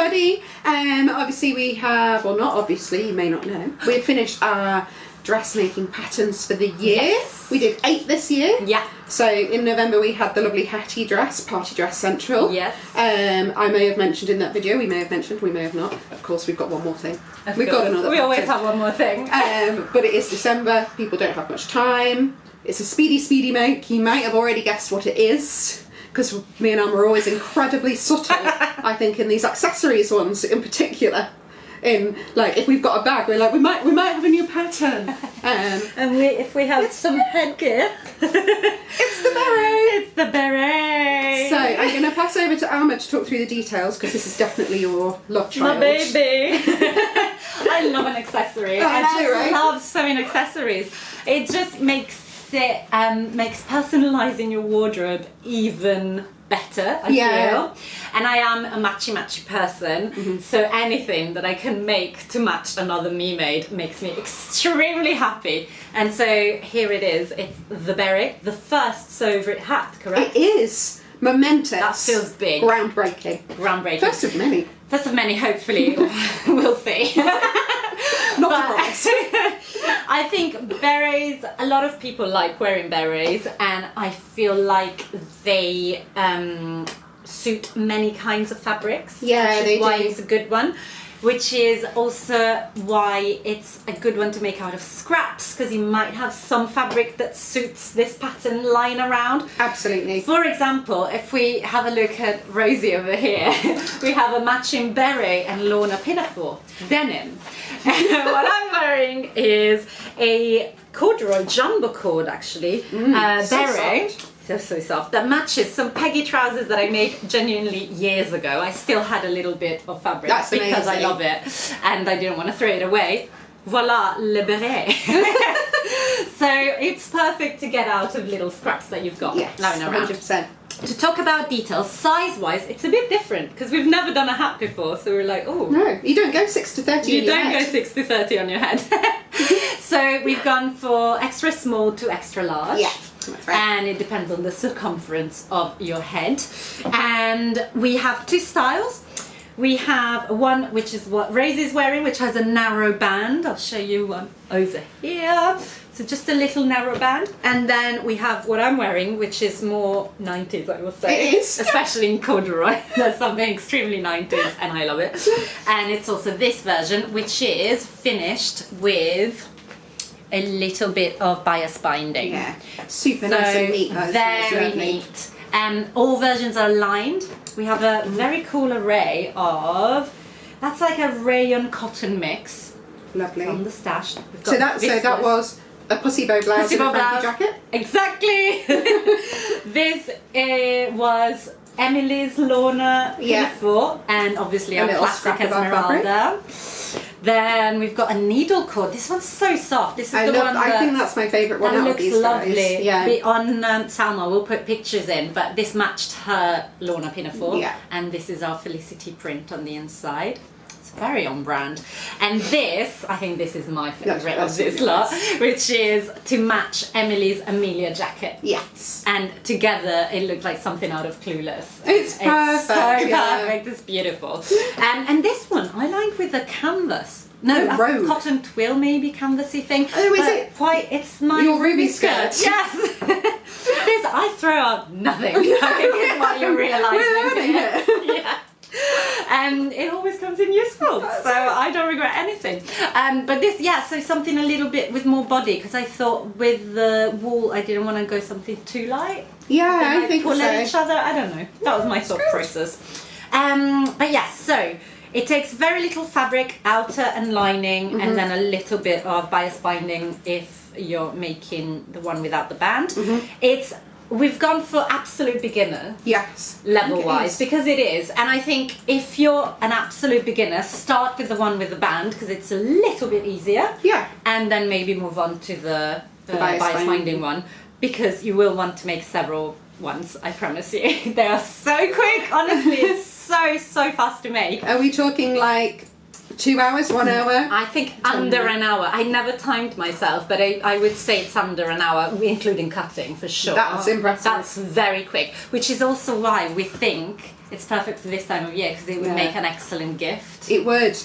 already. Obviously we have, well not obviously, you may not know, we've finished our dressmaking patterns for the year. Yes. We did 8 this year. Yeah. So in November we had the lovely Hattie dress, Party Dress Central. Yes. I may have mentioned in that video, we may have mentioned, we may have not. Of course we've got one more thing. We've got another We always pattern. have one more thing. But it is December, people don't have much time. It's a speedy make. You might have already guessed what it is, because me and Anne are always incredibly subtle, I think, in these accessories ones in particular. In like, if we've got a bag, we're like, we might have a new pattern. And if we have some headgear, it's the beret. It's the beret. So I'm going to pass over to Alma to talk through the details, because this is definitely your love child. My baby. I love an accessory. I do, right? Love sewing accessories. It just makes personalising your wardrobe even better, I feel. And I am a matchy person, so anything that I can make to match another me made makes me extremely happy. And so here it is. It's the beret, the first Soviet hat, correct? It is momentous. That feels big. Groundbreaking. First of many. First of many, hopefully. We'll see. Not a promise. I think berets, a lot of people like wearing berets, and I feel like they suit many kinds of fabrics. Yeah, which is why do. it's a good one. Which is also why it's a good one to make out of scraps, because you might have some fabric that suits this pattern lying around. Absolutely. For example, if we have a look at Rosie over here, we have a matching beret and Lorna pinafore, denim. What I'm wearing is a corduroy jumbo cord, actually, beret. So soft. That matches some Peggy trousers that I made genuinely years ago. I still had a little bit of fabric because I love it and I didn't want to throw it away. Voila, le beret. So it's perfect to get out of little scraps that you've got lying around. 100%. To talk about details, size-wise, it's a bit different because we've never done a hat before, so we're like, oh. No, you don't go 6 to 30 You on your don't head. go 6 to 30 on your head. So we've gone for extra small to extra large. Yeah. That's right. And it depends on the circumference of your head. And we have 2 styles. We have one which is what Rosie's wearing, which has a narrow band. I'll show you one over here. So just a little narrow band. And then we have what I'm wearing, which is more 90s, I will say. It is. Especially in corduroy. That's something extremely 90s and I love it. And it's also this version, which is finished with a little bit of bias binding. Yeah, super nice and neat. Very neat. All versions are lined. We have a very cool array of, that's like a rayon cotton mix. Lovely. From the stash. So that was a pussy bow blouse and a funky jacket? Exactly. This was Emily's Lorna pinafore, and obviously a our little classic scrap of our Esmeralda. Then we've got a needle cord. This one's so soft. This is the one I think that's my favourite one that out of looks these lovely. guys. Yeah. On Salma, we'll put pictures in, but this matched her Lorna pinafore. Yeah. And this is our Felicity print on the inside. It's very on brand. And this, I think this is my favourite of this lot, which is to match Emily's Amelia jacket. Yes. And together it looked like something out of Clueless. It's perfect. So perfect. It's beautiful. And this one I lined with a canvas. No, a cotton twill, maybe canvasy thing. Oh, is it? It's my your ruby skirt. Yes. This I throw out nothing. I think is what you're realising. We're learning it. Yeah. And it always comes in useful, so I don't regret anything. But this, so something a little bit with more body, because I thought with the wool I didn't want to go something too light. Yeah, I think pull so. at each other. I don't know. That was my thought process. But yes, so it takes very little fabric, outer and lining, and then a little bit of bias binding if you're making the one without the band. We've gone for absolute beginner. Yes. Level wise, because it is. And I think if you're an absolute beginner, start with the one with the band, because it's a little bit easier. Yeah. And then maybe move on to the bias binding one, because you will want to make several ones, I promise you. They are so quick, honestly. It's so fast to make. Are we talking like 2 hours, 1 hour? I think under an hour. I never timed myself, but I would say it's under an hour, including cutting for sure. That's impressive. That's very quick, which is also why we think it's perfect for this time of year, because it would make an excellent gift. It would.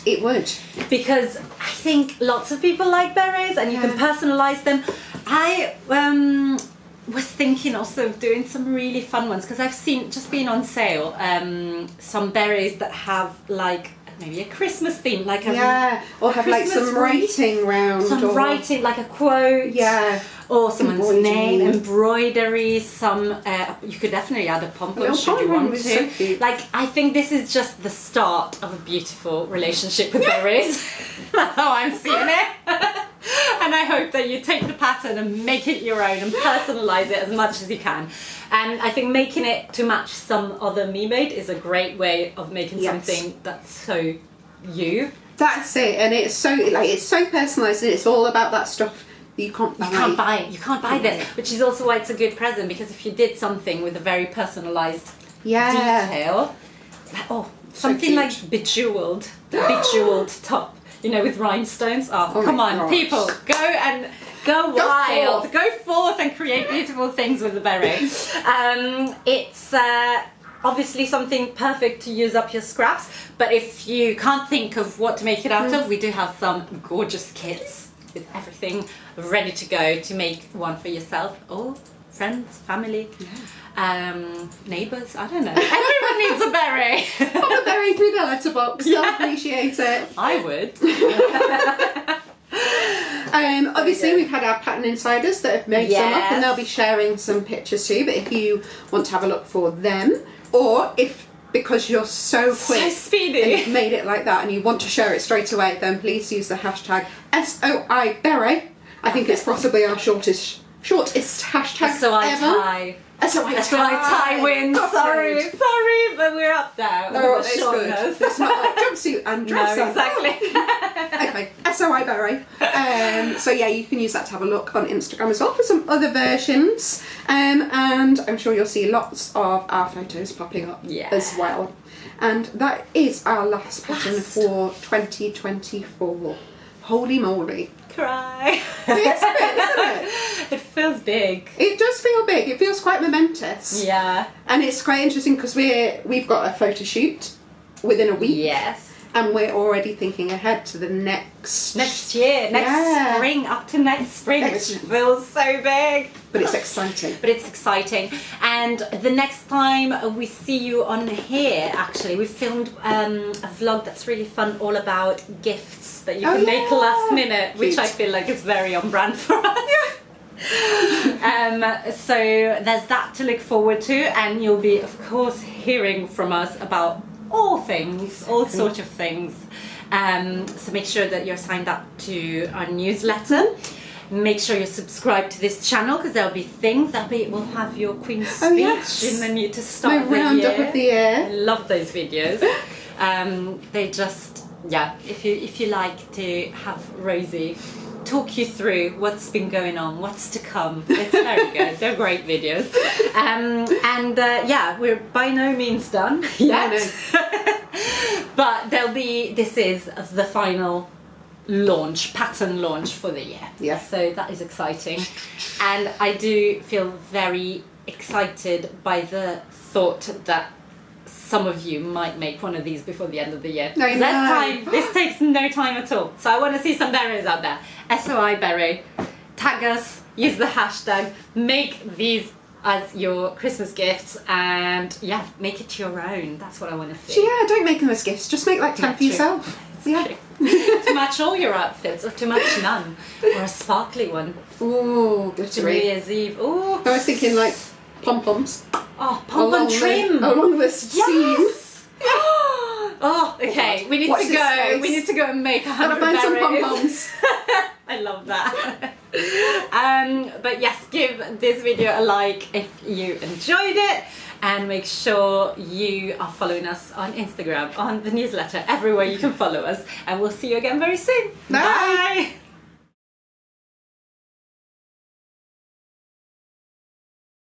Because I think lots of people like berets, and you can personalise them. I was thinking also of doing some really fun ones, because I've seen, just been on sale, some berets that have like maybe a Christmas theme, like or have like some writing round, writing, like a quote, or someone's name, embroidery. Some you could definitely add a pom-pom should you want to. So like, I think this is just the start of a beautiful relationship with berets. That's how I'm seeing it. And I hope that you take the pattern and make it your own and personalise it as much as you can. And I think making it to match some other me made is a great way of making something that's so you. That's it, and it's so personalised, and it's all about that stuff that you can't buy. You can't buy this, which is also why it's a good present, because if you did something with a very personalised detail, something like bejeweled top, you know, with rhinestones. Oh come on, gosh. People, go wild. Go forth and create beautiful things with the beret. It's obviously something perfect to use up your scraps, but if you can't think of what to make it out of, we do have some gorgeous kits with everything ready to go to make one for yourself or friends, family, neighbours, I don't know. Everyone needs a beret. Pop a beret through the letterbox, they'll appreciate it. I would. Obviously we've had our pattern insiders that have made some up, and they'll be sharing some pictures too, but if you want to have a look for them, or if because you're so quick so speedy and you've made it like that and you want to share it straight away, then please use the hashtag SOI Beret. I think it's possibly our shortest hashtag SOI SOI tie wins. Sorry, but we're up there. No, it's good. It's not like jumpsuit and dress. No, exactly. Okay, SOI Beret. So yeah, you can use that to have a look on Instagram as well for some other versions. And I'm sure you'll see lots of our photos popping up as well. And that is our last pattern for 2024. Holy moly. Cry. It's a bit, isn't it? It feels big. It does feel big. It feels quite momentous. Yeah. And it's quite interesting because we've got a photo shoot within a week. Yes. And we're already thinking ahead to the next year, next spring, up to next spring, which feels so big. But it's exciting. And the next time we see you on here, actually, we filmed a vlog that's really fun, all about gifts that you can make last minute, which I feel like is very on brand for us. So there's that to look forward to, and you'll be, of course, hearing from us about all sorts of things. So make sure that you're signed up to our newsletter. Make sure you subscribe to this channel, because there'll be things we'll have your Queen's speech in the new to start the roundup of the year. I love those videos. They just if you like to have Rosie talk you through what's been going on, what's to come. It's very good. They're great videos. We're by no means done yet. No. But this is the final pattern launch for the year. Yeah. So that is exciting. And I do feel very excited by the thought that some of you might make one of these before the end of the year. This takes no time at all. So I want to see some berets out there. SOI Beret. Tag us, use the hashtag, make these as your Christmas gifts, and make it your own. That's what I want to see. Yeah, don't make them as gifts, just make like 10 for yourself. To match all your outfits, or to match none, or a sparkly one. Ooh, glittery. New Year's Eve. Ooh. I was thinking like pom-poms. Oh, pom-pom trim. Along the seam. Oh, okay. We need to go. We need to go and make 100 berets. Some pom-poms. I love that. But yes, give this video a like if you enjoyed it, and make sure you are following us on Instagram, on the newsletter, everywhere you can follow us, and we'll see you again very soon. Bye. Bye.